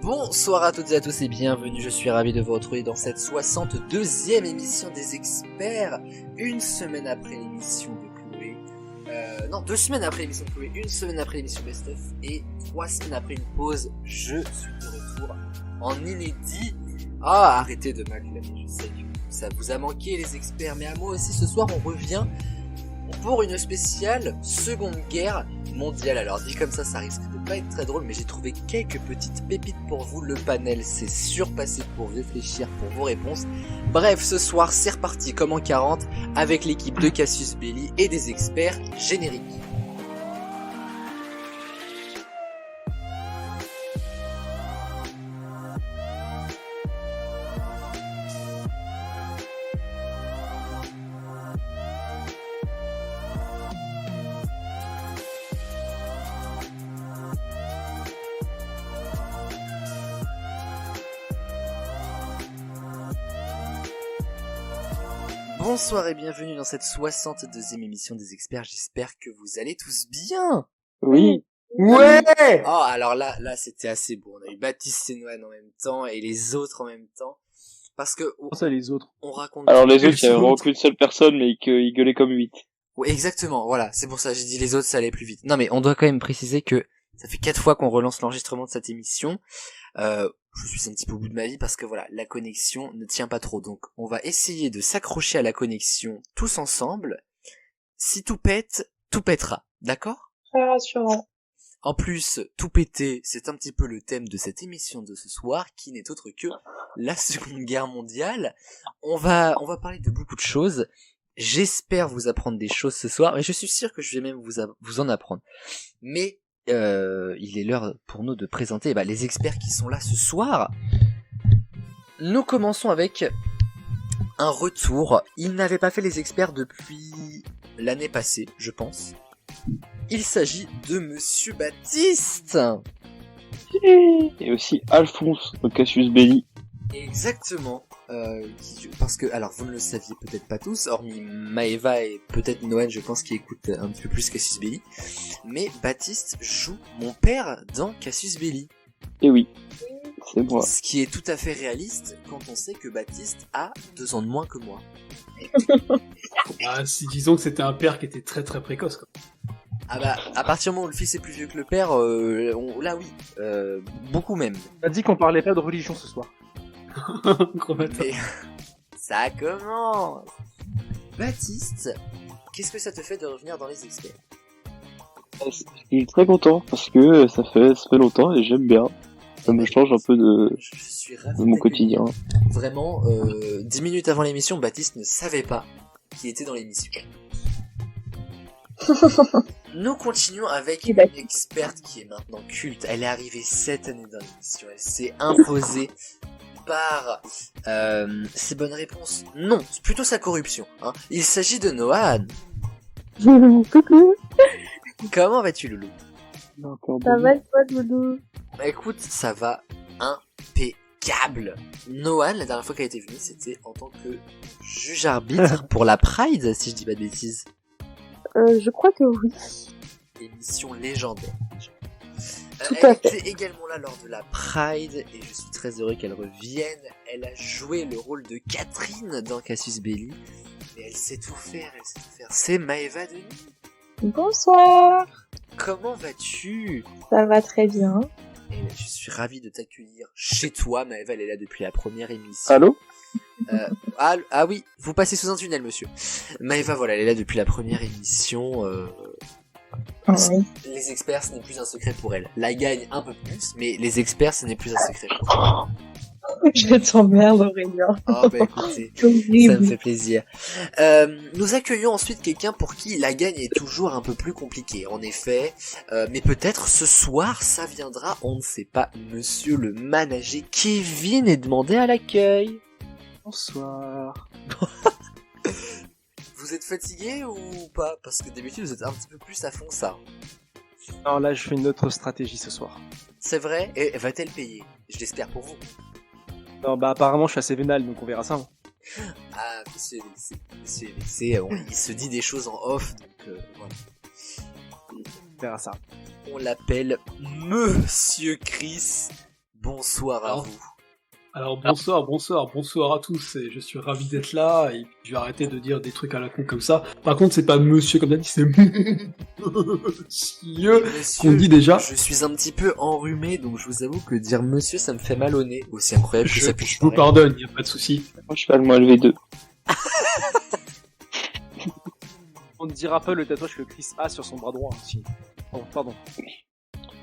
Bonsoir à toutes et à tous et bienvenue, je suis ravi de vous retrouver dans cette 62e émission des experts, une semaine après l'émission de Chloé, 2 semaines après l'émission de Chloé, une semaine après l'émission Best of et 3 semaines après une pause, je suis de retour en inédit. Ah, arrêtez de m'acclamer, je sais que ça vous a manqué les experts, mais à moi aussi ce soir on revient pour une spéciale Seconde Guerre mondiale. Alors dit comme ça risque de pas être très drôle, mais j'ai trouvé quelques petites pépites pour vous. Le panel s'est surpassé pour réfléchir pour vos réponses. Bref, ce soir c'est reparti comme en 40 avec l'équipe de Cassius Belli et des experts génériques. Bonsoir et bienvenue dans cette 62e émission des experts, j'espère que vous allez tous bien. Oui. Ouais. Oh, alors là c'était assez beau, on a eu Baptiste et Noël en même temps et les autres en même temps, parce que... ça les autres on raconte... Alors les autres, il y avait vraiment qu'une seule personne, mais ils gueulaient comme 8. Oui, exactement, voilà, c'est pour ça j'ai dit les autres, ça allait plus vite. Non mais on doit quand même préciser que ça fait 4 fois qu'on relance l'enregistrement de cette émission. Je suis un petit peu au bout de ma vie parce que voilà, la connexion ne tient pas trop. Donc on va essayer de s'accrocher à la connexion tous ensemble. Si tout pète, tout pètera. D'accord ? Très rassurant. En plus, tout péter, c'est un petit peu le thème de cette émission de ce soir, qui n'est autre que la Seconde Guerre mondiale. On va parler de beaucoup de choses. J'espère vous apprendre des choses ce soir, et je suis sûr que je vais même vous en apprendre. Mais il est l'heure pour nous de présenter les experts qui sont là ce soir. Nous commençons avec un retour. Il n'avait pas fait les experts depuis l'année passée, je pense. Il s'agit de Monsieur Baptiste. Et aussi Alphonse de Cassius Belli. Exactement. Parce que, alors vous ne le saviez peut-être pas tous, hormis Maeva et peut-être Noël, je pense, qui écoute un petit peu plus Cassius Belli, mais Baptiste joue mon père dans Cassius Belli. Et oui, c'est moi. Ce qui est tout à fait réaliste quand on sait que Baptiste a 2 ans de moins que moi. si disons que c'était un père qui était très très précoce quoi. Ah bah, à partir du moment où le fils est plus vieux que le père, là oui, beaucoup même. On a dit qu'on parlait pas de religion ce soir. Mais ça commence. Baptiste, qu'est-ce que ça te fait de revenir dans les experts ? Je suis très content parce que ça fait longtemps et j'aime bien. Ça me change un peu de mon quotidien. Vraiment, 10 minutes avant l'émission, Baptiste ne savait pas qu'il était dans l'émission. Nous continuons avec une experte qui est maintenant culte. Elle est arrivée cette année dans l'émission. Elle s'est imposée par ses bonnes réponses. Non, c'est plutôt sa corruption. Hein. Il s'agit de Noan. Coucou. Comment vas-tu, Loulou ? Ça va, toi, Doudou ? Écoute, ça va impeccable. Noan, la dernière fois qu'elle était venue, c'était en tant que juge arbitre pour la Pride, si je dis pas de bêtises. Je crois que oui. Émission légendaire. Tout à elle fait. était également là lors de la Pride et je suis très heureux qu'elle revienne. Elle a joué le rôle de Catherine dans Cassius Belli et elle sait tout faire, C'est Maeva Denis. Bonsoir. Comment vas-tu ? Ça va très bien. Et je suis ravi de t'accueillir chez toi. Maeva, elle est là depuis la première émission. Allô ? Ah oui, vous passez sous un tunnel, monsieur. Maeva, voilà, elle est là depuis la première émission. Oui. Les experts, ce n'est plus un secret pour elle. La gagne un peu plus, mais les experts, ce n'est plus un secret pour elle. Je t'emmerde, Aurélien. Oh bah écoutez, ça me fait plaisir. Nous accueillons ensuite quelqu'un pour qui la gagne est toujours un peu plus compliquée, en effet. Mais peut-être ce soir, ça viendra, on ne sait pas. Monsieur le manager Kevin est demandé à l'accueil. Bonsoir. Vous êtes fatigué ou pas ? Parce que d'habitude vous êtes un petit peu plus à fond ça. Non, là je fais une autre stratégie ce soir. C'est vrai ? Et va-t-elle payer ? Je l'espère pour vous. Non, apparemment je suis assez vénal, donc on verra ça. Ah, monsieur LC, il se dit des choses en off, donc voilà. On verra ça. on l'appelle Monsieur Chris. Bonsoir à vous. Alors bonsoir à tous, et je suis ravi d'être là, et je vais arrêter de dire des trucs à la con comme ça. Par contre, c'est pas monsieur comme t'as dit, c'est monsieur qu'on dit déjà. Je suis un petit peu enrhumé, donc je vous avoue que dire monsieur, ça me fait mal au nez. Aussi incroyable que ça puisse Je vous pardonne, y a pas de souci. Moi, je fais le LV2. On ne dira pas le tatouage que Chris a sur son bras droit. Si. Oh, pardon.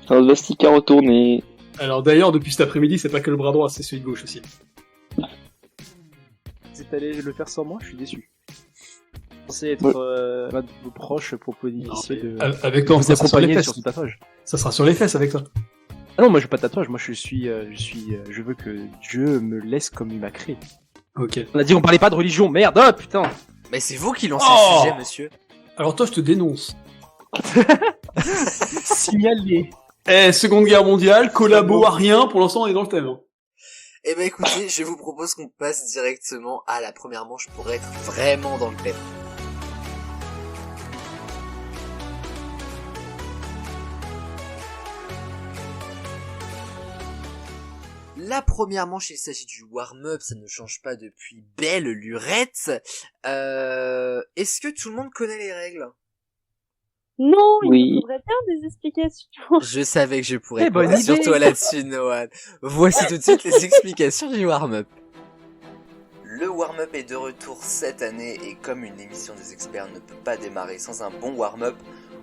C'est un vestique à retourner. Alors d'ailleurs, depuis cet après-midi, c'est pas que le bras droit, c'est celui de gauche aussi. Vous êtes allé le faire sans moi, je suis déçu. Je pensais être l'un de vos proches pour bénéficier de Avec toi, vous ça sera sur les accompagner fesses. sur son tatouage. Ça sera sur les fesses avec toi. Ah non, moi je veux pas de tatouage, moi je veux que Dieu me laisse comme il m'a créé. Ok. On a dit on parlait pas de religion, merde, oh putain. Mais c'est vous qui lancez Oh le sujet, monsieur. Alors toi, je te dénonce. Signalé. Seconde Guerre mondiale, collabo à rien, pour l'instant on est dans le thème. Hein. Eh ben écoutez, je vous propose qu'on passe directement à la première manche pour être vraiment dans le thème. La première manche, il s'agit du warm-up, ça ne change pas depuis belle lurette. Est-ce que tout le monde connaît les règles? Non, il Oui. nous faudrait bien des explications. Je savais que je pourrais bonne compter sur idée. toi là-dessus, Noah. Voici tout de suite les explications du warm-up. Le warm-up est de retour cette année et comme une émission des experts ne peut pas démarrer sans un bon warm-up,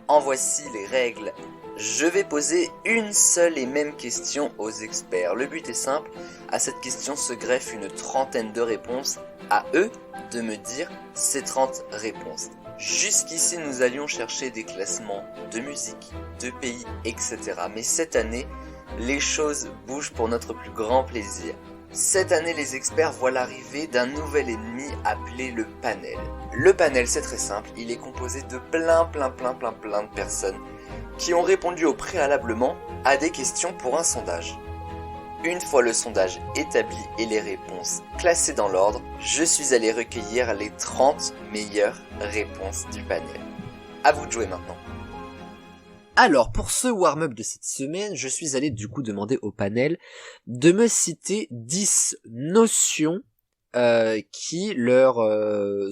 en voici les règles. Je vais poser une seule et même question aux experts. Le but est simple, à cette question se greffe une trentaine de réponses. À eux de me dire ces 30 réponses. Jusqu'ici, nous allions chercher des classements de musique, de pays, etc. Mais cette année, les choses bougent pour notre plus grand plaisir. Cette année, les experts voient l'arrivée d'un nouvel ennemi appelé le panel. Le panel, c'est très simple, il est composé de plein de personnes qui ont répondu au préalablement à des questions pour un sondage. Une fois le sondage établi et les réponses classées dans l'ordre, je suis allé recueillir les 30 meilleures réponses du panel. À vous de jouer maintenant. Alors, pour ce warm-up de cette semaine, je suis allé du coup demander au panel de me citer 10 notions qui leur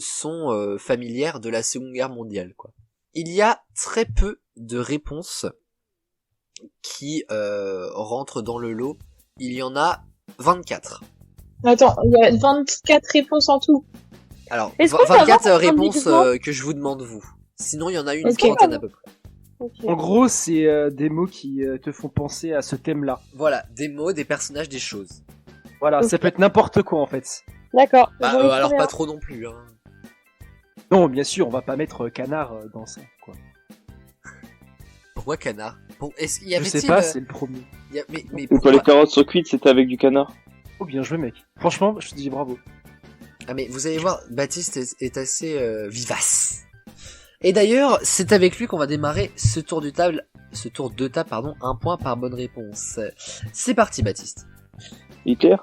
sont familières de la Seconde Guerre mondiale, quoi. Il y a très peu de réponses qui rentrent dans le lot. Il y en a 24. Attends, il y a 24 réponses en tout. Alors, Est-ce qu'on peut avoir 24 un réponses exemple que je vous demande vous. Sinon, il y en a une Ok. trentaine à peu près. Ok. En gros, c'est des mots qui te font penser à ce thème-là. Voilà, des mots, des personnages, des choses. Voilà, Ok. ça peut être n'importe quoi en fait. D'accord. Bah, J'en ai alors trouvé pas un. trop non plus, hein. Non, bien sûr, on va pas mettre canard dans ça, quoi. Pourquoi canard? Bon, est-ce qu'il y Je avait-il... sais pas, c'est le premier. mais Ou quand pourquoi... les carottes sont cuites, c'était avec du canard. Oh bien joué mec. Franchement, je te dis bravo. Ah mais vous allez voir, Baptiste est assez vivace. Et d'ailleurs, c'est avec lui qu'on va démarrer ce tour de table, pardon, un point par bonne réponse. C'est parti, Baptiste. Hitler?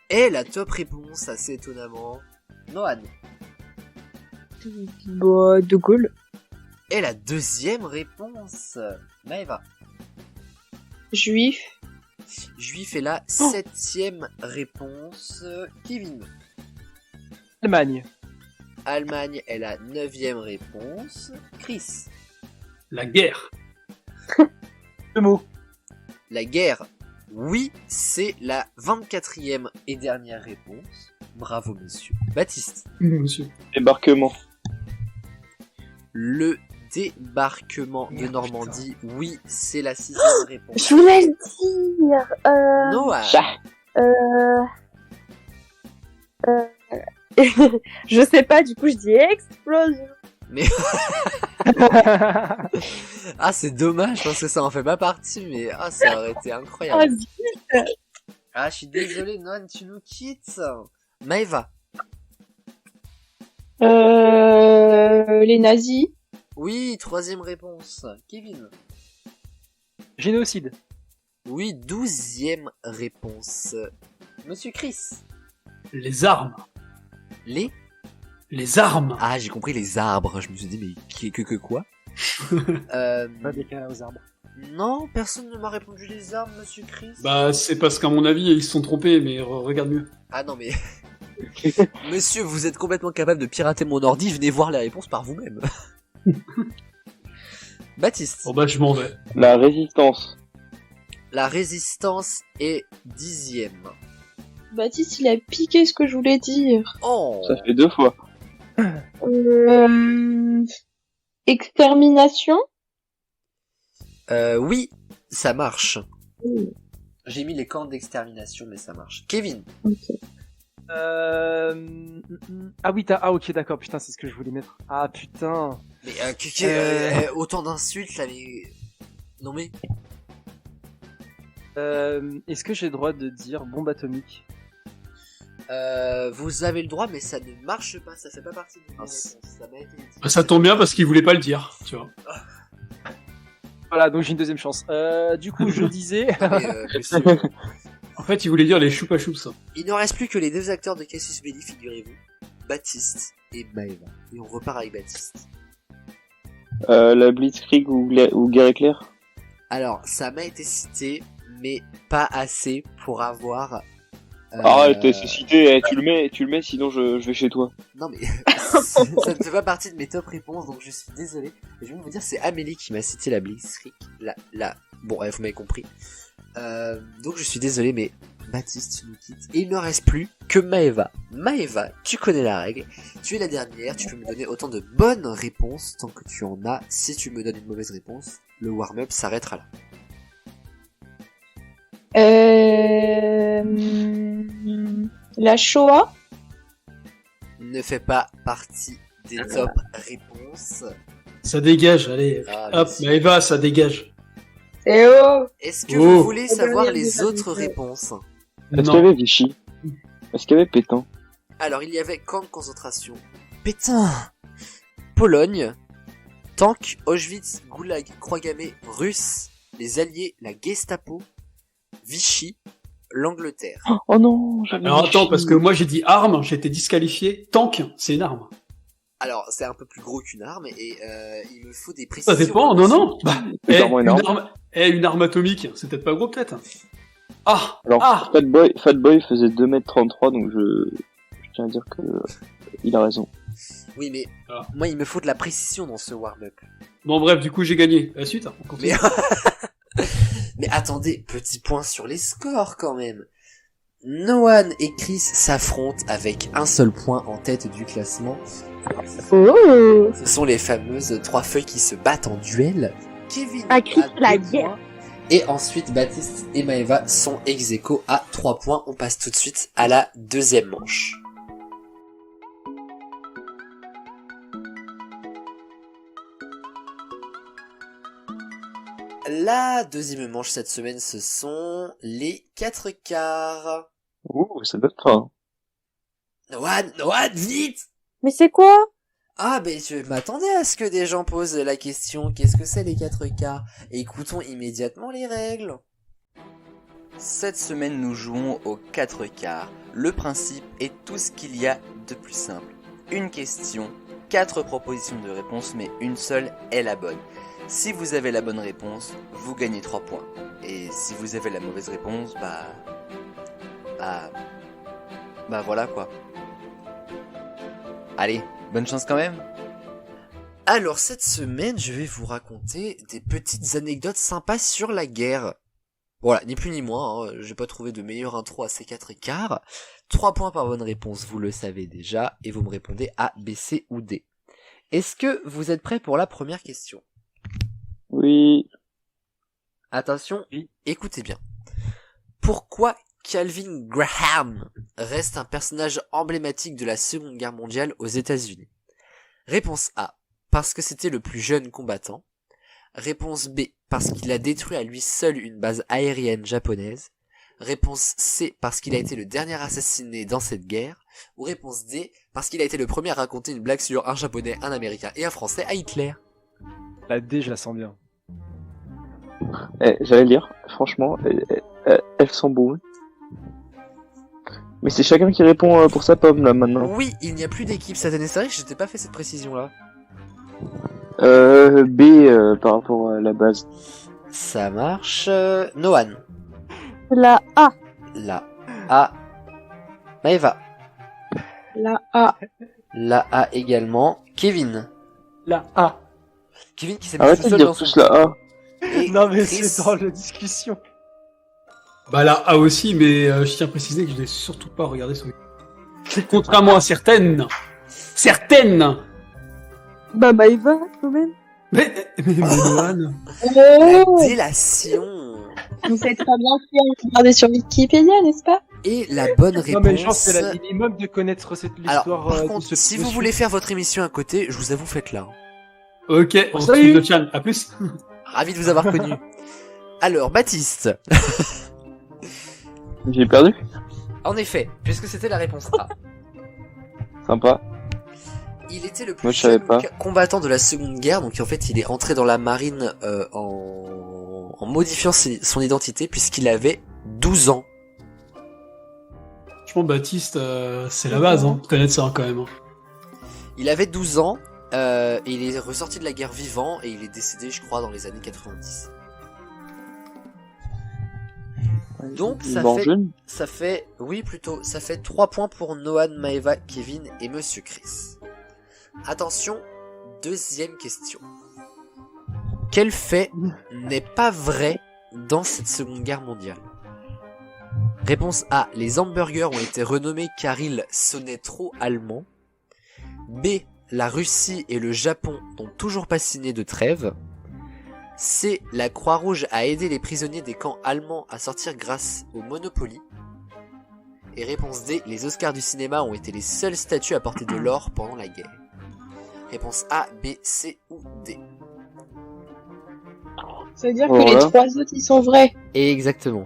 Et la top réponse, assez étonnamment, Nohan. Bah, De Gaulle. Et la deuxième réponse, Maëva. Juif. Juif est la septième réponse, Kevin. Allemagne. Allemagne est la neuvième réponse, Chris. La guerre. Deux mots. La guerre, oui, c'est la 24e et dernière réponse. Bravo, monsieur. Baptiste. Monsieur. Débarquement. Le débarquement de Normandie, oui, c'est la 6e réponse. Je voulais le dire. Noah. Chat. Je sais pas, du coup, je dis explosion. Ah, c'est dommage parce que ça en fait pas partie, mais ah, ça aurait été Ah, incroyable. zut. Ah, je suis désolé, Noah, tu nous quittes. Maëva. Les nazis. Oui, 3e réponse. Kevin. Génocide. Oui, 12e réponse. Monsieur Chris. Les armes. Les... Les armes. Ah, j'ai compris les arbres. Je me suis dit, mais que quoi? Pas des câlins aux arbres. Non, personne ne m'a répondu les armes, monsieur Chris. Bah, c'est parce qu'à mon avis, ils se sont trompés, mais regarde mieux. Ah non mais... Monsieur, vous êtes complètement capable de pirater mon ordi, venez voir les réponses par vous-même. Baptiste. Bon bah, je m'en vais. La résistance. La résistance est 10e. Baptiste, il a piqué ce que je voulais dire. Oh. Ça fait 2 fois. Extermination. Oui, ça marche. Mm. J'ai mis les camps d'extermination, mais ça marche. Kevin. Ok. Ah oui, ah ok, d'accord, putain, c'est ce que je voulais mettre. Ah putain. Mais autant d'insultes là, mais... Non mais... Est-ce que j'ai le droit de dire bombe atomique? Vous avez le droit, mais ça ne marche pas, ça fait pas partie de mes réponses. Ça m'a été dit. Bah, ça tombe bien parce qu'ils voulaient pas le dire, tu vois. Voilà, donc j'ai une deuxième chance. Du coup, je disais... Mais, monsieur, En fait, ils voulaient dire les choupa choups. il ne reste plus que les deux acteurs de Casus Belli, figurez-vous. Baptiste et Maëva. Et on repart avec Baptiste. La Blitzkrieg ou Guerre éclair. Alors, ça m'a été cité, mais pas assez pour avoir... Arrête, c'est cité, tu le mets, sinon je vais chez toi. Non mais ça ne fait pas partie de mes top réponses, donc je suis désolé. Et je vais vous dire, c'est Amélie qui m'a cité la Blitzkrieg. Bon, vous m'avez compris. Donc je suis désolé, mais Baptiste, tu nous quittes. Et il ne reste plus que Maëva. Maëva, tu connais la règle. Tu es la dernière, tu peux me donner autant de bonnes réponses tant que tu en as. Si tu me donnes une mauvaise réponse, le warm-up s'arrêtera là. La Shoah. Ne fait pas partie des top réponses. Ça dégage, allez. Ah, Hop, merci. Maëva, ça dégage. Eh oh. Est-ce que Oh. vous voulez Oh, savoir ben, les j'ai pas autres vu ça. réponses? Est-ce qu'il y Non. avait Vichy? Est-ce qu'il y avait Pétain? Alors, il y avait camp de concentration, Pétain, Pologne, tank, Auschwitz, Goulag, Croix-Gammée, Russe, les Alliés, la Gestapo, Vichy, l'Angleterre. Oh non, j'avais Alors attends, Vichy. parce que moi j'ai dit arme, j'ai été disqualifié. Tank, c'est une arme. Alors, c'est un peu plus gros qu'une arme et il me faut des Ça précisions. dépend, non, non. Bah, C'est clairement une arme. une arme atomique, c'est peut-être pas gros, peut-être. Ah, Alors, ah. Fatboy faisait 2m33, donc je tiens à dire que il a raison. Oui, mais Ah. moi, il me faut de la précision dans ce warm-up. Bon bref, du coup j'ai gagné. La suite, on continue. Mais attendez, petit point sur les scores quand même. Noan et Chris s'affrontent avec un seul point en tête du classement. Oh. Ce sont les fameuses 3 feuilles qui se battent en duel. Kevin Ah, Chris, a la 2 guerre. points. Et ensuite, Baptiste et Maëva sont ex aequo à 3 points. On passe tout de suite à la deuxième manche. La deuxième manche cette semaine, ce sont les 4 quarts. Ouh, ça doit être fin. Noan, vite! Mais c'est quoi? Ah, ben, je m'attendais à ce que des gens posent la question, qu'est-ce que c'est les 4 quarts? Écoutons immédiatement les règles. Cette semaine, nous jouons aux 4 quarts. Le principe est tout ce qu'il y a de plus simple. Une question, 4 propositions de réponse, mais une seule est la bonne. Si vous avez la bonne réponse, vous gagnez 3 points. Et si vous avez la mauvaise réponse, bah voilà quoi. Allez, bonne chance quand même. Alors, cette semaine, je vais vous raconter des petites anecdotes sympas sur la guerre. Voilà, ni plus ni moins, hein, j'ai pas trouvé de meilleure intro à ces 4 quarts. 3 points par bonne réponse, vous le savez déjà, et vous me répondez A, B, C ou D. Est-ce que vous êtes prêts pour la première question? Oui. Attention, Oui. écoutez bien. Pourquoi Calvin Graham reste un personnage emblématique de la Seconde Guerre mondiale aux États-Unis? Réponse A, parce que c'était le plus jeune combattant. Réponse B, parce qu'il a détruit à lui seul une base aérienne japonaise. Réponse C, parce qu'il a été le dernier assassiné dans cette guerre. Ou réponse D, parce qu'il a été le premier à raconter une blague sur un japonais, un américain et un français à Hitler. La D, je la sens bien. J'allais le dire, franchement, elles sont bonnes. Mais c'est chacun qui répond pour sa pomme, là, maintenant. Oui, il n'y a plus d'équipe satané. C'est vrai que je t'ai pas fait cette précision là. B par rapport à la base. Ça marche. Noan. La A. La A. Maëva. La A. La A également. Kevin. La A. Kevin qui s'est mis Arrêtez tout de seul dire dans son tous la A. Et Non mais Chris. c'est dans la discussion. Bah la A aussi, mais je tiens à préciser que je n'ai surtout pas regardé son. Contrairement à certaines. Certaines. Bah Maëva, quand même. Mais Noan. La Oh, délation. vous faites pas bien faire regarder sur Wikipédia, n'est-ce pas? Et la bonne réponse. Non mais genre c'est la minimum de connaître cette Alors, l'histoire. par de contre, ce si vous monsieur. voulez faire votre émission à côté, je vous avoue, faites-la. Ok, on se Salut. suit le chan. À plus. Ravi de vous avoir connu. Alors, Baptiste. J'ai perdu. En effet, puisque c'était la réponse A. Sympa. Il était le plus Moi, je savais jeune pas. combattant de la Seconde Guerre, donc en fait il est entré dans la marine en modifiant son identité puisqu'il avait 12 ans. Franchement, Baptiste, c'est la base, hein. Connaître ça quand même. Hein. Il avait 12 ans, et il est ressorti de la guerre vivant et il est décédé je crois dans les années 90. Donc Il est jeune. ça fait, oui plutôt, ça fait 3 points pour Noan, Maëva, Kevin et Monsieur Chris. Attention, deuxième question. Quel fait n'est pas vrai dans cette Seconde Guerre mondiale? Réponse A. Les hamburgers ont été renommés car ils sonnaient trop allemands. B. La Russie et le Japon n'ont toujours pas signé de trêve. C. La Croix-Rouge a aidé les prisonniers des camps allemands à sortir grâce au Monopoly. Et réponse D. Les Oscars du cinéma ont été les seules statues à porter de l'or pendant la guerre. Réponse A, B, C ou D. Ça veut dire Alors que les là. 3 autres, ils sont vrais. Et exactement.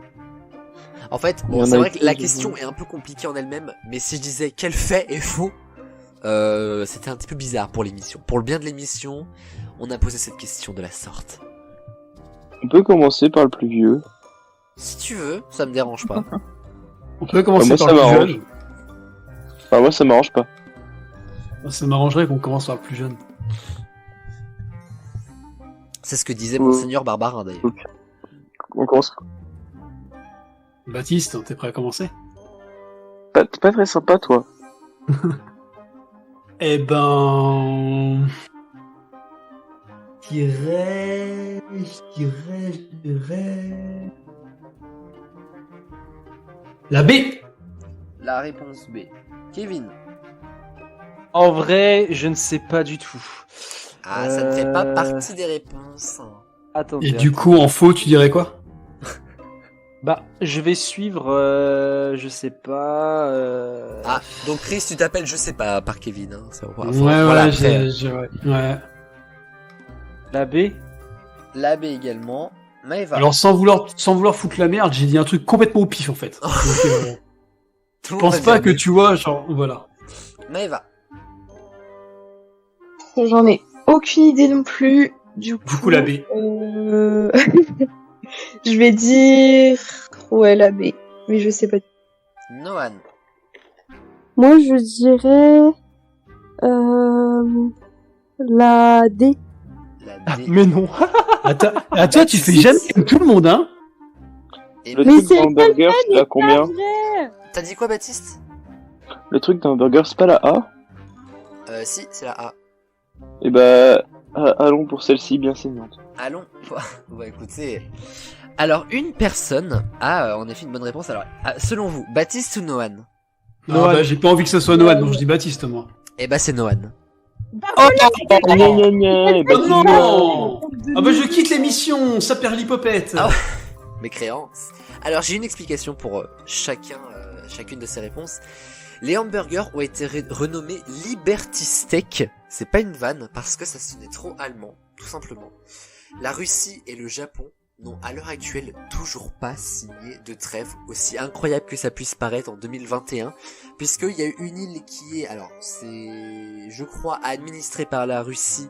En fait, Il y bon, en c'est a vrai qui que la disent question non. est un peu compliquée en elle-même, mais si je disais quel fait est faux, c'était un petit peu bizarre pour l'émission. Pour le bien de l'émission, on a posé cette question de la sorte. On peut commencer par le plus vieux. Si tu veux, ça me dérange pas. On peut commencer Moi, par ça le plus m'arrange. jeune. Enfin, moi, ça m'arrange pas. Ça m'arrangerait qu'on commence par le plus jeune. C'est ce que disait Monseigneur Barbarin d'ailleurs. On commence. Baptiste, t'es prêt à commencer? T'es pas très sympa, toi. Eh ben... Je dirais... La B. La réponse B. Kevin. En vrai, je ne sais pas du tout. Ah, ça ne fait pas partie des réponses. Attendez. Et du coup, en faux, tu dirais quoi? Bah, je vais suivre. Je sais pas. Ah, donc Chris, tu t'appelles je sais pas par Kevin. Hein. Ouais, Voilà, ouais, après. ouais. La B. La B également. Maëva. Alors, sans vouloir foutre la merde, j'ai dit un truc complètement au pif, en fait. Donc, Tout je le monde pense va pas dire que tu vois, genre, voilà. Maëva. J'en ai aucune idée non plus. Du coup, la B. je vais dire ouais la B, mais je sais pas. Noan. Moi, je dirais la D. La D. Mais non. À toi, tu fais jamais comme tout le monde, hein. Et Le Mais truc c'est d'un hamburger, c'est la combien? t'as dit quoi, Baptiste? Le truc d'un hamburger, c'est pas la A? Si, c'est la A. Et bah, allons pour celle-ci, bien saignante. Allons. Bah écoutez. Alors, une personne a en effet une bonne réponse. Alors, selon vous, Baptiste ou Noan? Non, bah, j'ai pas envie que ce soit Noan, donc je dis Baptiste, moi. Eh bah, c'est Noan. Oh, gna gna gna, bah, Oh dis-moi. non! Ah bah je quitte l'émission, ça perd l'hypopète. Ah Mes créances. Alors, j'ai une explication pour chacune de ces réponses. Les hamburgers ont été renommés Liberty Steak. C'est pas une vanne, parce que ça sonnait trop allemand, tout simplement. La Russie et le Japon n'ont à l'heure actuelle toujours pas signé de trêve, aussi incroyable que ça puisse paraître en 2021, puisqu'il y a une île qui est, alors c'est, je crois, administrée par la Russie,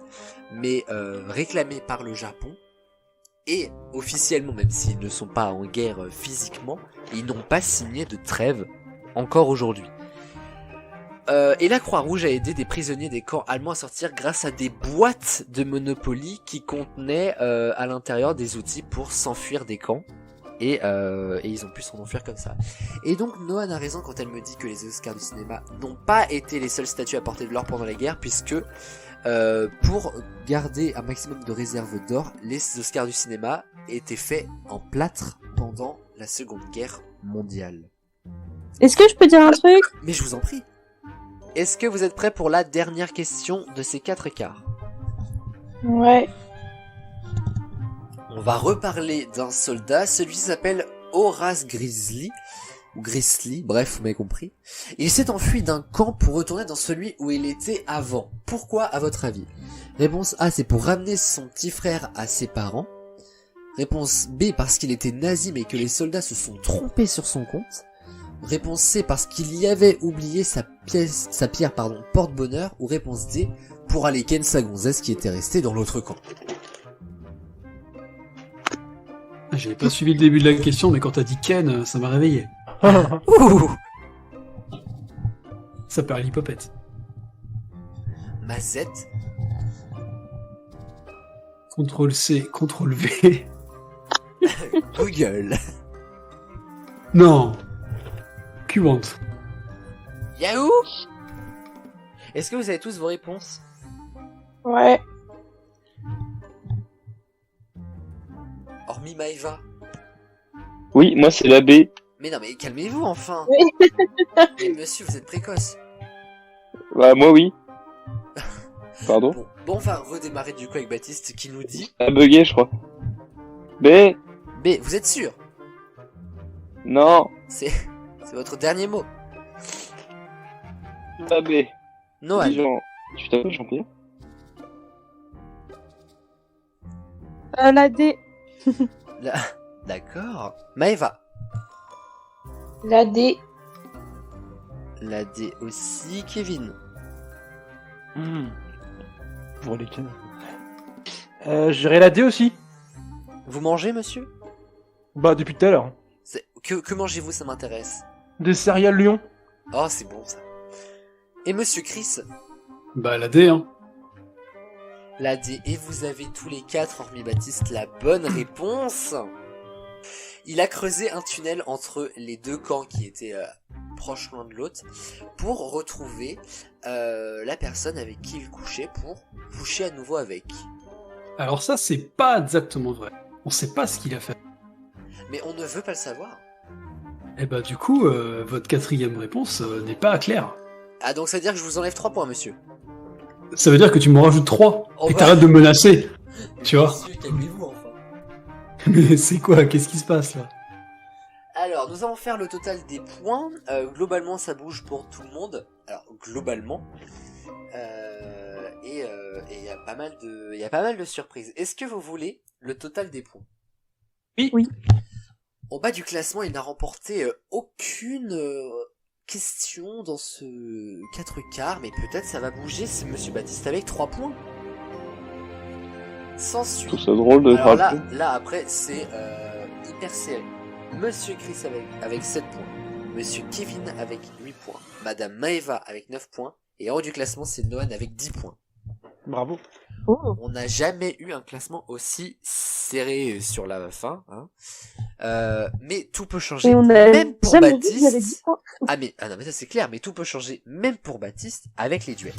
mais réclamée par le Japon. Et officiellement, même s'ils ne sont pas en guerre physiquement, ils n'ont pas signé de trêve encore aujourd'hui. Et la Croix-Rouge a aidé des prisonniers des camps allemands à sortir grâce à des boîtes de Monopoly qui contenaient à l'intérieur des outils pour s'enfuir des camps. Et ils ont pu s'en enfuir comme ça. Et donc Noan a raison quand elle me dit que les Oscars du cinéma n'ont pas été les seules statues à portée de l'or pendant la guerre, puisque pour garder un maximum de réserves d'or, les Oscars du cinéma étaient faits en plâtre pendant la Seconde Guerre mondiale. Est-ce que je peux dire un truc? Mais je vous en prie. Est-ce que vous êtes prêts pour la dernière question de ces 4 quarts? Ouais. On va reparler d'un soldat, celui-ci s'appelle Horace Grizzly, ou Grizzly, bref, vous m'avez compris. Il s'est enfui d'un camp pour retourner dans celui où il était avant. Pourquoi, à votre avis? Réponse A, c'est pour ramener son petit frère à ses parents. Réponse B, parce qu'il était nazi mais que les soldats se sont trompés sur son compte. Réponse C, parce qu'il y avait oublié sa pierre, porte-bonheur. Ou réponse D, pour aller ken sa gonzesse qui était restée dans l'autre camp. J'avais pas suivi le début de la question, mais quand t'as dit Ken, ça m'a réveillé. Ouh. Ça perd l'hypopète. Mazette. Ctrl C, Ctrl V. Google. Non. Qwant. Yahoo! Est-ce que vous avez tous vos réponses? Ouais. Hormis Maëva. Oui, moi c'est la B. Mais non, mais calmez-vous enfin. Oui. Mais monsieur, vous êtes précoce. Bah, moi oui. Pardon? Bon, on va redémarrer du coup avec Baptiste qui nous dit Ça a bugué, je crois. B. B. Vous êtes sûr? Non. C'est votre dernier mot. La B. Noël. Jean... Tu t'appelles Jean-Pierre? La D. D'accord. Maëva. La D. La D aussi. Kevin. Pour lesquels j'irai la D aussi. Vous mangez, monsieur? Bah, depuis tout à l'heure. Que mangez-vous, ça m'intéresse. Des céréales Lyon. Oh, c'est bon ça. Et monsieur Chris? Bah, la D, hein. La D. Et vous avez tous les 4, hormis Baptiste, la bonne réponse. Il a creusé un tunnel entre les deux camps qui étaient proches l'un de l'autre pour retrouver la personne avec qui il couchait pour coucher à nouveau avec. Alors ça, c'est pas exactement vrai. On sait pas ce qu'il a fait. Mais on ne veut pas le savoir. Et bah du coup, votre 4e réponse n'est pas claire. Ah, donc ça veut dire que je vous enlève 3 points, monsieur. Ça veut dire que tu m'en rajoutes 3. Oh Et bah. t'arrêtes de me menacer. Tu vois. Monsieur, calmez-vous enfin. Mais c'est quoi? Qu'est-ce qui se passe là? Alors, nous allons faire le total des points. Globalement, ça bouge pour tout le monde. Alors, globalement. Et il y a pas mal de surprises. Est-ce que vous voulez le total des points? Oui. Oui. Au bas du classement, il n'a remporté aucune question dans ce 4 quarts, mais peut-être ça va bouger, c'est Monsieur Baptiste avec 3 points. S'ensuit. Je trouve ça drôle de Alors faire le là après, c'est hyper serré. Monsieur Chris avec 7 points. Monsieur Kevin avec 8 points. Madame Maëva avec 9 points. Et en haut du classement, c'est Noan avec 10 points. Bravo. Oh. On n'a jamais eu un classement aussi serré sur la fin. Hein. Mais tout peut changer. Et on a Même pour jamais dit qu'il y avait Baptiste. 10 points. Ah non, mais ça c'est clair. Mais tout peut changer même pour Baptiste avec les duels.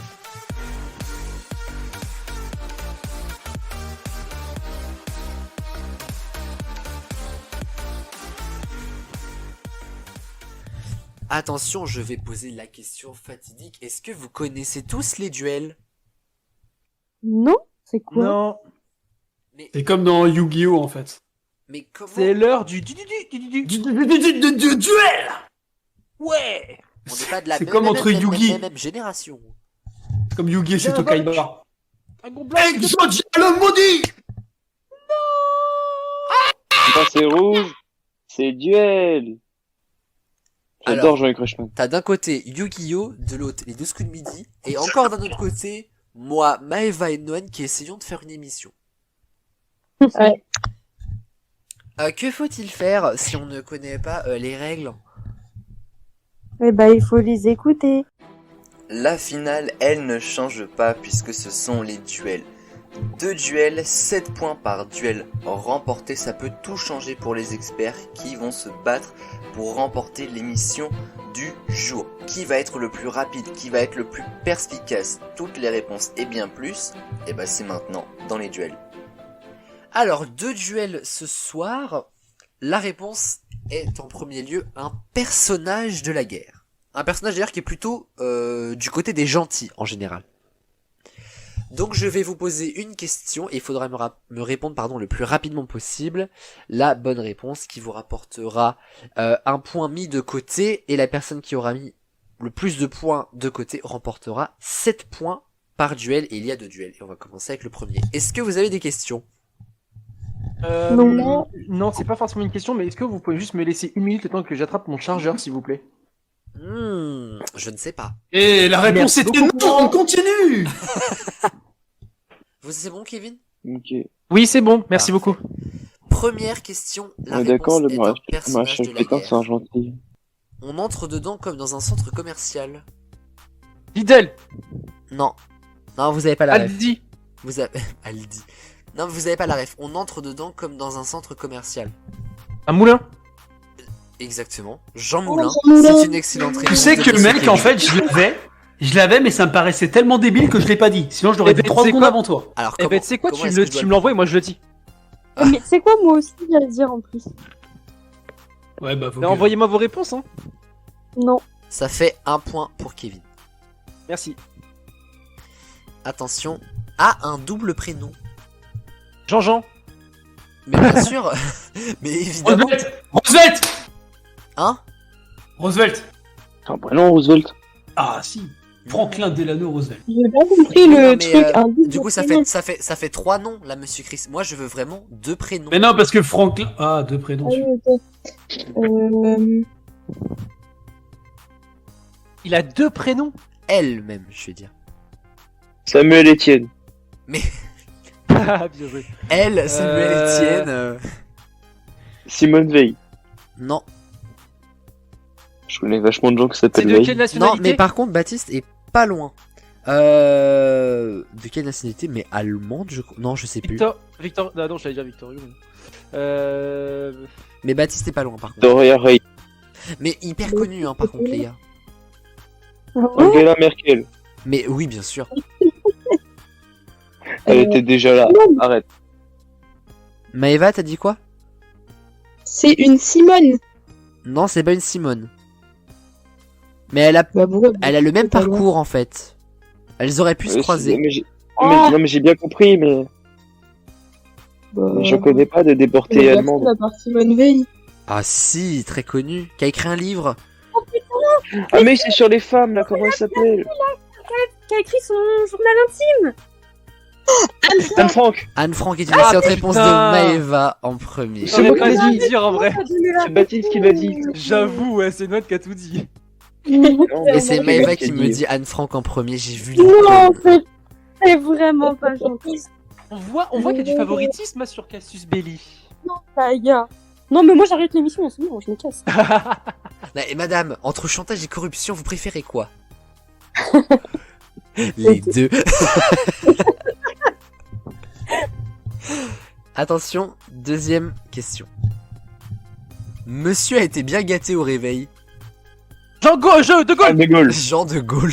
Attention, je vais poser la question fatidique. Est-ce que vous connaissez tous les duels? Non? C'est quoi? Non. C'est comme dans Yu-Gi-Oh en fait. Mais comment? C'est l'heure du Duel. Ouais. On n'est pas de la C'est comme entre Yugi. même génération. C'est comme Yu-Gi c'est Bien, Tokaiba. Un gros blanc. Exodia le maudit. Quand c'est rouge, c'est duel. Alors. J'adore Jean-Luc Reichmann. T'as d'un côté Yu-Gi-Oh, de l'autre les 12 coups de midi, et encore d'un autre côté, moi, Maëva et Noan qui essayons de faire une émission. Ouais. Que faut-il faire si on ne connaît pas les règles? Eh ben, il faut les écouter. La finale, elle ne change pas puisque ce sont les duels. 2 duels, 7 points par duel remporté, ça peut tout changer pour les experts qui vont se battre pour remporter l'émission du jour. Qui va être le plus rapide, qui va être le plus perspicace, toutes les réponses et bien plus, et bah c'est maintenant dans les duels. Alors, 2 duels ce soir. La réponse est en premier lieu un personnage de la guerre. Un personnage d'ailleurs qui est plutôt du côté des gentils en général. Donc je vais vous poser une question et il faudra me répondre le plus rapidement possible. La bonne réponse qui vous rapportera un point mis de côté et la personne qui aura mis le plus de points de côté remportera 7 points par duel et il y a 2 duels. Et on va commencer avec le premier. Est-ce que vous avez des questions ? Non, c'est pas forcément une question, mais est-ce que vous pouvez juste me laisser 1 minute le temps que j'attrape mon chargeur, s'il vous plaît? Je ne sais pas. Et la réponse Merci était beaucoup. non, on continue. Vous c'est bon, Kevin ? Ok. Oui, c'est bon, merci Parfait. beaucoup. Première question. La On est d'accord, réponse le est un personnage maréchal de la Pétain, c'est guerre. un gentil. On entre dedans comme dans un centre commercial. Lidl, Non. Non, vous avez pas la ref. Aldi, Vous avez... Aldi. Non, vous avez pas la ref. On entre dedans comme dans un centre commercial. un moulin. Exactement. Jean Moulin. Jean Moulin. C'est une excellente réponse. Tu sais de que le Monsieur mec, Kevin. en fait, je l'avais, mais ça me paraissait tellement débile que je l'ai pas dit. Sinon, je l'aurais Eh dit ben, 3 tu sais secondes quoi avant toi. Alors, Eh comment, ben, tu sais quoi, comment tu est-ce que je me dois le l'envoies et moi je le dis. Mais c'est quoi, moi aussi, j'allais dire en plus. Ouais, bah, faut Mais que- envoyez-moi vos réponses, hein. Non. Ça fait 1 point pour Kevin. Merci. Attention. A un double prénom. Jean-Jean. Mais bien sûr. Mais évidemment. Roosevelt. Hein Roosevelt. C'est un prénom, Roosevelt. Ah, si. Franklin Delano Roosevelt. J'ai pas compris Non, le mais, truc. Un Du coup, ça fait 3 noms, là, monsieur Chris. Moi, je veux vraiment 2 prénoms. Mais non, parce que Franklin. Ah, 2 prénoms. Il a 2 prénoms. Elle, même, je vais dire. Samuel Etienne. Ah, bien joué. Elle, Samuel Etienne. Simone Veil. Non. Je connais vachement de gens qui C'est s'appellent de Veil. quelle Non, nationalité? mais par contre, Baptiste est pas loin. De quelle nationalité? Mais allemande, je crois. Non, je sais plus. Victor. Ah non, j'allais dire Victor Hugo. Mais Baptiste est pas loin, par contre. Doria Rey. Mais hyper connu, hein, par contre, les gars. Angela Merkel. Mais oui, bien sûr. Elle était déjà là. Arrête. Maëva, t'as dit quoi? C'est une Simone. Non, c'est pas une Simone. Mais elle a le même pas loin. parcours, en fait. Elles auraient pu se croiser. Non, mais j'ai bien compris, mais je connais pas de déportés allemandes. À part Simone Veil. Ah si, très connu. Qui a écrit un livre. Ah, mais c'est sur les femmes, là, comment elle s'appelle? Qui a écrit son journal intime. Anne Frank. Anne Frank est une excellente réponse de putain. Maëva en premier. C'est moi qui l'ai pas dit. dire en vrai. C'est Baptiste qui l'a dit. J'avoue, ouais, c'est Noël qui a tout dit. Non, Et c'est c'est Maëva moi qui me dit Anne Frank en premier. J'ai vu Non, l'icône. c'est vraiment pas gentil. On voit qu'il y a du favoritisme sur Cassius Belli. Ça, gars. Non, mais moi j'arrête l'émission en ce moment, je me casse. Et madame, entre chantage et corruption, vous préférez quoi? Les deux. Attention, deuxième question. Monsieur a été bien gâté au réveil. De Gaulle. De Gaulle. Jean de Gaulle.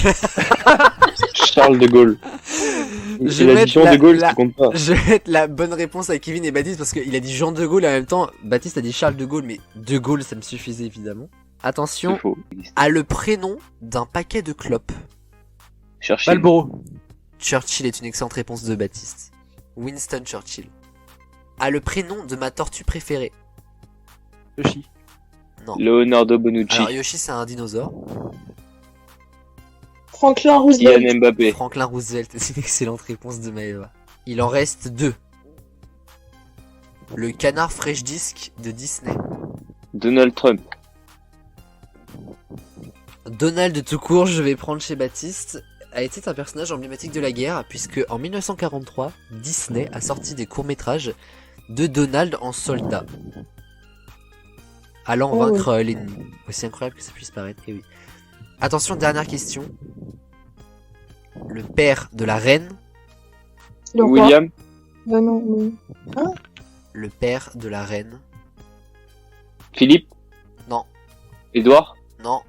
Charles de Gaulle. Je C'est vais l'addition mettre de Gaulle, la- ça compte pas. Je vais mettre la bonne réponse à Kevin et Baptiste parce qu'il a dit Jean de Gaulle et en même temps, Baptiste a dit Charles de Gaulle, mais de Gaulle ça me suffisait évidemment. C'est Attention, faux. a le prénom d'un paquet de clopes. Cherchez. Malboro. Churchill est une excellente réponse de Baptiste. Winston Churchill. A le prénom de ma tortue préférée. Yoshi. Non. Leonardo Bonucci. Alors Yoshi c'est un dinosaure. Franklin Roosevelt. Kylian Mbappé. Franklin Roosevelt est une excellente réponse de Maëva. Il en reste 2. Le canard Fresh Disc de Disney. Donald Trump. Donald tout court, je vais prendre chez Baptiste, a été un personnage emblématique de la guerre puisque en 1943, Disney a sorti des courts-métrages de Donald en soldat. Allant vaincre l'ennemi. Aussi incroyable que ça puisse paraître, et oui. Attention, dernière question. Le père de la reine. Le roi. William. Non, non. Le père de la reine. Philippe. Non. Édouard. Non.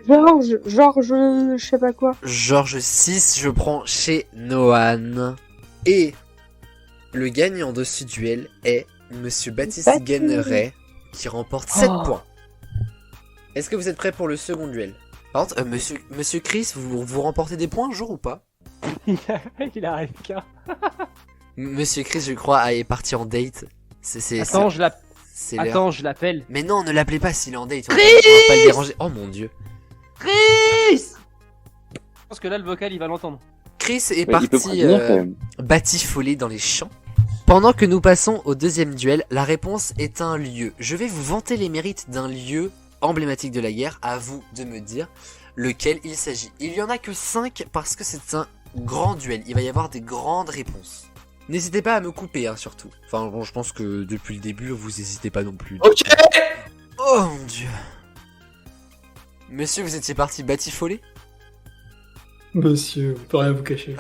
Georges, je sais pas quoi. Georges VI, je prends chez Noan. Et le gagnant de ce duel est Monsieur Baptiste Baptiste. Guéneret, qui remporte 7 Oh. points. Est-ce que vous êtes prêts pour le second duel? Par contre, Monsieur Chris, vous remportez des points un jour ou pas? Il arrive qu'à. Monsieur Chris, je crois, est parti en date. Attends, je l'appelle. c'est l'heure. Attends, je l'appelle. Mais non, ne l'appelez pas s'il est en date. On va pas le déranger. Oh mon dieu. Je pense que là, le vocal, il va l'entendre. Chris est Ouais, il peut parti prévenir quand même. batifoler dans les champs. Pendant que nous passons au deuxième duel, la réponse est un lieu. Je vais vous vanter les mérites d'un lieu emblématique de la guerre. À vous de me dire lequel il s'agit. Il y en a que 5 parce que c'est un grand duel. Il va y avoir des grandes réponses. N'hésitez pas à me couper, hein, surtout. Enfin, bon, je pense que depuis le début, vous n'hésitez pas non plus. Ok. Oh mon dieu. Monsieur, vous étiez parti batifoler? Monsieur, on peut rien vous cacher.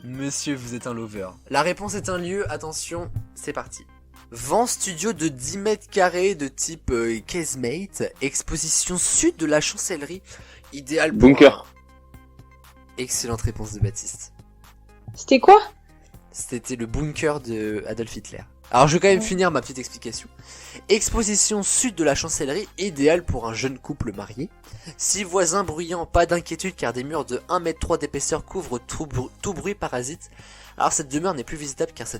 Monsieur, vous êtes un lover. La réponse est un lieu, attention, c'est parti. Vent studio de 10 mètres carrés de type casemate, exposition sud de la chancellerie, idéal pour Bunker. Excellente réponse de Baptiste. C'était quoi? C'était le bunker de Adolf Hitler. Alors je vais quand même finir ma petite explication. Exposition sud de la chancellerie, idéal pour un jeune couple marié. 6 voisins bruyants, pas d'inquiétude car des murs de 1,3 m d'épaisseur couvrent tout bruit parasite. Alors cette demeure n'est plus visitable car sa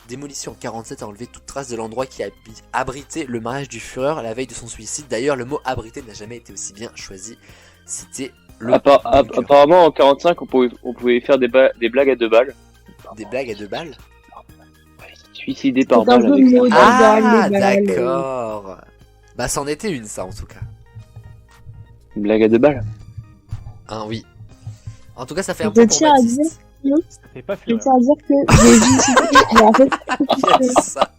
démolition en 47 a enlevé toute trace de l'endroit qui a abrité le mariage du Führer la veille de son suicide. D'ailleurs le mot abrité n'a jamais été aussi bien choisi. C'était le bunker. Apparemment en 45 on pouvait faire des blagues à 2 balles. Des blagues à 2 balles. Suicidé par C'est un balle peu avec ça. maudit. Ah des balles. d'accord. Bah c'en était une ça en tout cas. Une blague à 2 balles. Ah oui. En tout cas ça fait un Je point pour tiens à Baptiste. Ça fait pas Je fleur. tiens à dire que j'ai visité, mais en fait, Yes, ça.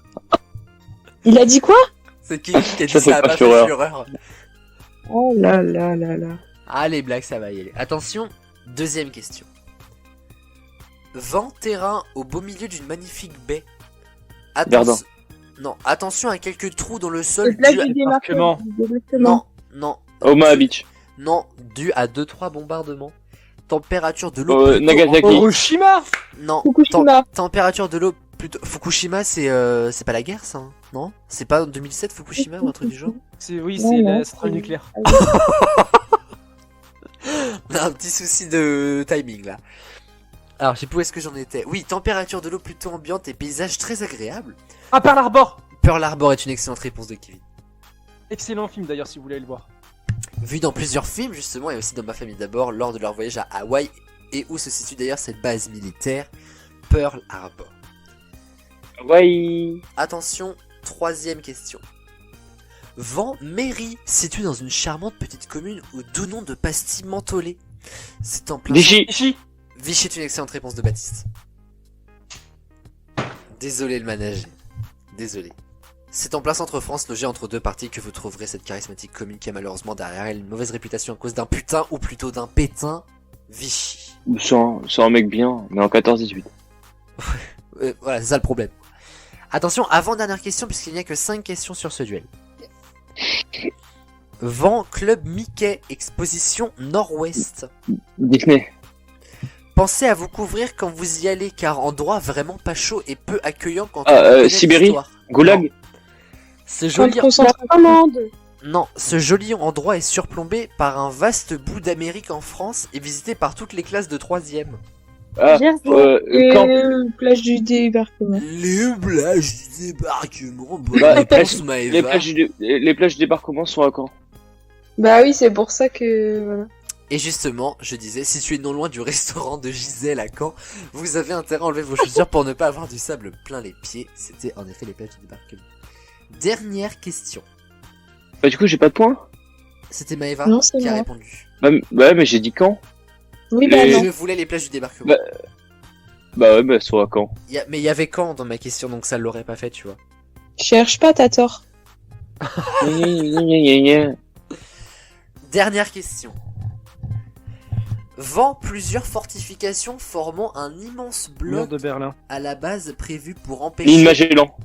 il a dit quoi? C'est qui a dit Ça fait ça a pas pas fait fureur. fureur. Oh là là là là. Ah les blagues ça va y aller. Attention, deuxième question. Vent terrain au beau milieu d'une magnifique baie. Verdun. Non, attention à quelques trous dans le sol C'est là dû à... du débarquement. Non, non. Omaha Beach. Non, dû à 2-3 bombardements. Température de l'eau plutôt... Nagasaki. Hiroshima. Non, Fukushima. température de l'eau plutôt... Fukushima c'est pas la guerre ça, hein non? C'est pas en 2007 Fukushima ou un truc du genre? Oui, Non, c'est non, la centrale nucléaire. On a un petit souci de timing là. Alors, je sais plus où est-ce que j'en étais. Oui, température de l'eau plutôt ambiante et paysage très agréable. Ah, Pearl Harbor. Pearl Harbor est une excellente réponse de Kevin. Excellent film d'ailleurs si vous voulez le voir. Vu dans plusieurs films justement et aussi dans Ma famille d'abord lors de leur voyage à Hawaï et où se situe d'ailleurs cette base militaire, Pearl Harbor. Ouais. Attention, troisième question. Vent Mairie, situé dans une charmante petite commune au doux nom de Pastilles Mentholées. C'est en plein... Vichy. Vichy est une excellente réponse de Baptiste. Désolé le manager. Désolé. C'est en plein centre France, logé entre deux parties, que vous trouverez cette charismatique commune qui a malheureusement derrière elle une mauvaise réputation à cause d'un putain, ou plutôt d'un pétain, Vichy. C'est un mec bien, mais en 14-18. Voilà, c'est ça le problème. Attention, avant-dernière question, puisqu'il n'y a que 5 questions sur ce duel. Vent Club Mickey, exposition Nord-Ouest. Disney. Pensez à vous couvrir quand vous y allez, car endroit vraiment pas chaud et peu accueillant quand Ah, on connaît Sibérie. l'histoire. Goulag. Non. Ce joli... Commande. Non, ce joli endroit est surplombé par un vaste bout d'Amérique en France et visité par toutes les classes de 3ème. Ah, Caen. Plage du débarquement. Les plages du débarquement, bonne Bah, réponse, Les Maëva. plages de débarquement sont à Caen. Bah oui, c'est pour ça que voilà. Et justement, je disais, situé non loin du restaurant de Gisèle à Caen, vous avez intérêt à enlever vos chaussures pour ne pas avoir du sable plein les pieds. C'était en effet les plages du débarquement. Dernière question. Bah du coup j'ai pas de points. C'était Maëva Non, c'est qui a moi. répondu. Bah ouais mais j'ai dit Caen. Oui, bah Et- non. Je voulais les plages du débarquement. Bah ouais mais elles sont à Caen. Mais il y avait Caen dans ma question, donc ça l'aurait pas fait, tu vois. Cherche pas, t'as tort. Dernière question. vend plusieurs fortifications formant un immense Mur bloc de Berlin. à la base prévu pour Ligne empêcher Magellan.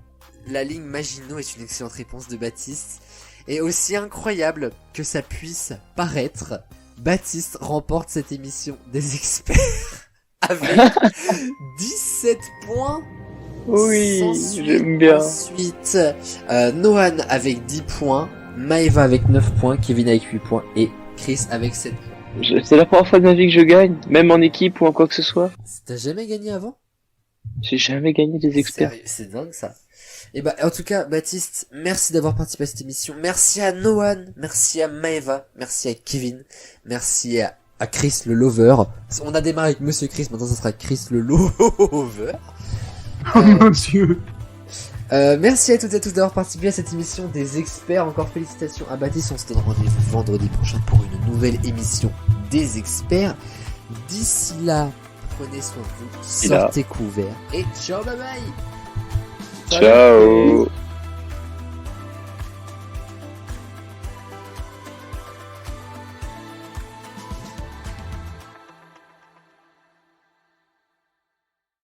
la ligne Maginot est une excellente réponse de Baptiste. Et aussi incroyable que ça puisse paraître, Baptiste remporte cette émission des experts avec 17 points. Oui, S'ensuit j'aime bien. Ensuite, Nohan avec 10 points, Maeva avec 9 points, Kevin avec 8 points et Chris avec 7 points. C'est la première fois de ma vie que je gagne, même en équipe ou en quoi que ce soit. T'as jamais gagné avant? J'ai jamais gagné des experts. Sérieux, c'est dingue ça. Et bah, en tout cas, Baptiste, merci d'avoir participé à cette émission. Merci à Nohan, merci à Maeva, merci à Kevin, merci à Chris le Lover. On a démarré avec Monsieur Chris, maintenant ça sera Chris le Lover. Oh mon dieu. Merci à toutes et à tous d'avoir participé à cette émission des experts. Encore félicitations à Baptiste. On se donne rendez-vous vendredi prochain pour une nouvelle émission des experts. D'ici là, prenez soin de vous, sortez couverts et ciao, bye bye. Ciao.